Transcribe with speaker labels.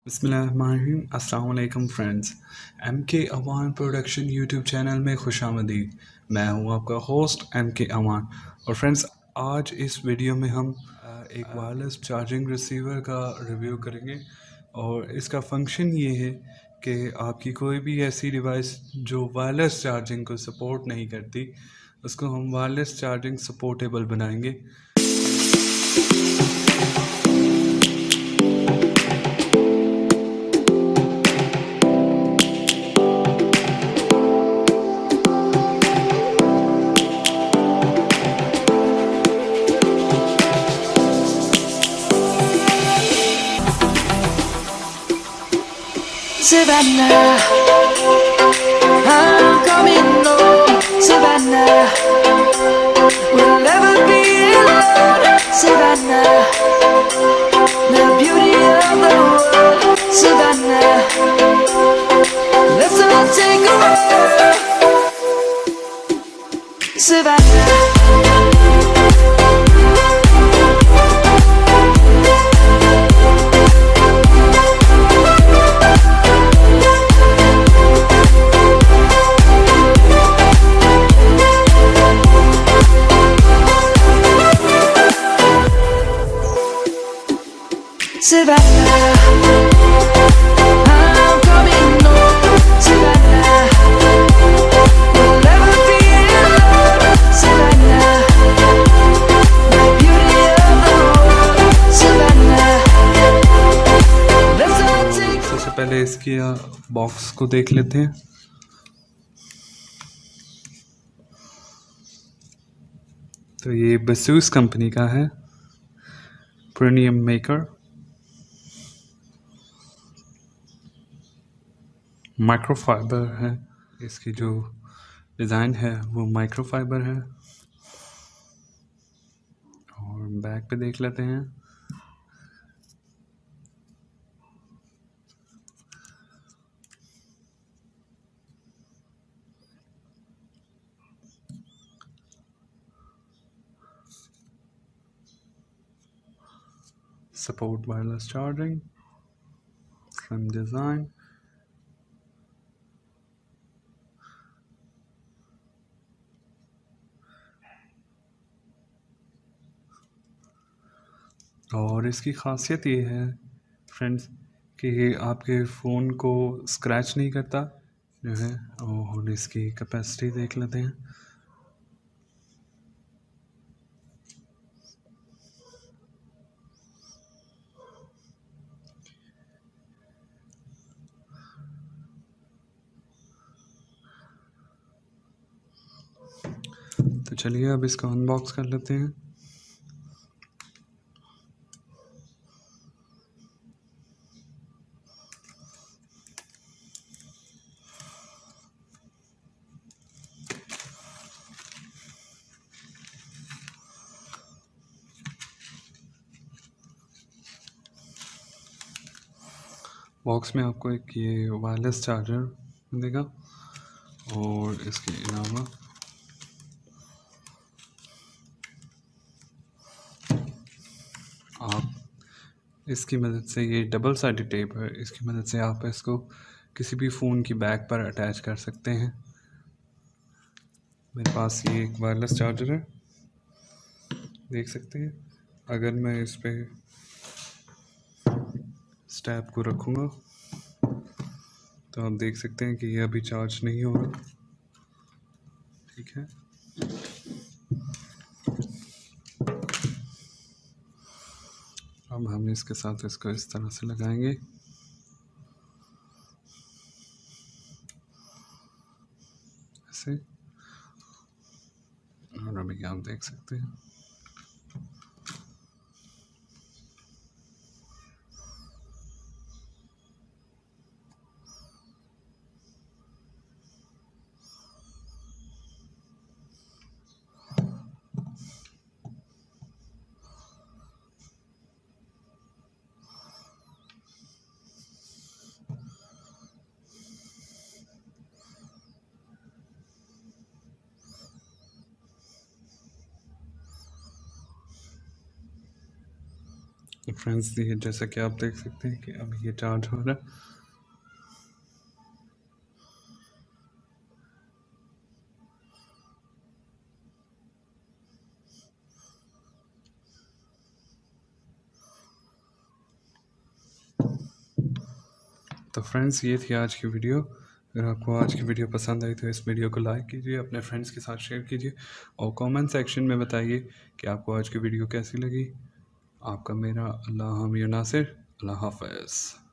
Speaker 1: बिस्मिल्लाहिर्रहमानिर्रहीम। अस्सलाम वालेकुम फ्रेंड्स। एम के अवान प्रोडक्शन यूट्यूब चैनल में खुशामदीद। मैं हूं आपका होस्ट एम के अवान। और फ्रेंड्स, आज इस वीडियो में हम एक वायरलेस चार्जिंग रिसीवर का रिव्यू करेंगे। और इसका फंक्शन ये है कि आपकी कोई भी ऐसी डिवाइस जो वायरलेस चार्जिंग को सपोर्ट नहीं करती, उसको हम वायरलेस चार्जिंग सपोर्टेबल बनाएंगे।
Speaker 2: Savannah, I'm coming home. Savannah, we'll never be alone. Savannah, the beauty of the world. Savannah, let's all take a walk. Savannah. Savannah, I'm coming home. Savannah, we'll never be alone. Savannah, the beauty of the world. Savannah, let's all take.
Speaker 1: सबसे पहले इसकी box को देख लेते हैं। तो ये बसूस company का है, प्रीमियम मेकर। माइक्रोफाइबर है, इसकी जो डिज़ाइन है वो माइक्रोफाइबर है। और बैक पे देख लेते हैं। Support wireless charging, slim design. और इसकी खासियत ये है फ्रेंड्स कि ये आपके फ़ोन को स्क्रैच नहीं करता जो है। और इसकी कैपेसिटी देख लेते हैं। तो चलिए अब इसको अनबॉक्स कर लेते हैं। बॉक्स में आपको एक ये वायरलेस चार्जर मिलेगा। और इसके अलावा आप इसकी मदद से, ये डबल साइडेड टेप है, इसकी मदद से आप इसको किसी भी फ़ोन की बैक पर अटैच कर सकते हैं। मेरे पास ये एक वायरलेस चार्जर है, देख सकते हैं। अगर मैं इस पे स्टैप को रखूँगा तो आप देख सकते हैं कि ये अभी चार्ज नहीं हो रहा। ठीक है, अब हम इसके साथ इसको इस तरह से लगाएंगे। ऐसे। और अभी आप देख सकते हैं। फ्रेंड्स ये जैसा कि आप देख सकते हैं कि अभी ये चार्ज हो रहा है। तो फ्रेंड्स ये थी आज की वीडियो। अगर आपको आज की वीडियो पसंद आई तो इस वीडियो को लाइक कीजिए, अपने फ्रेंड्स के साथ शेयर कीजिए और कमेंट सेक्शन में बताइए कि आपको आज की वीडियो कैसी लगी। आपका मेरा अल्लाह हामी नासिर। अल्लाह हाफ़िज़।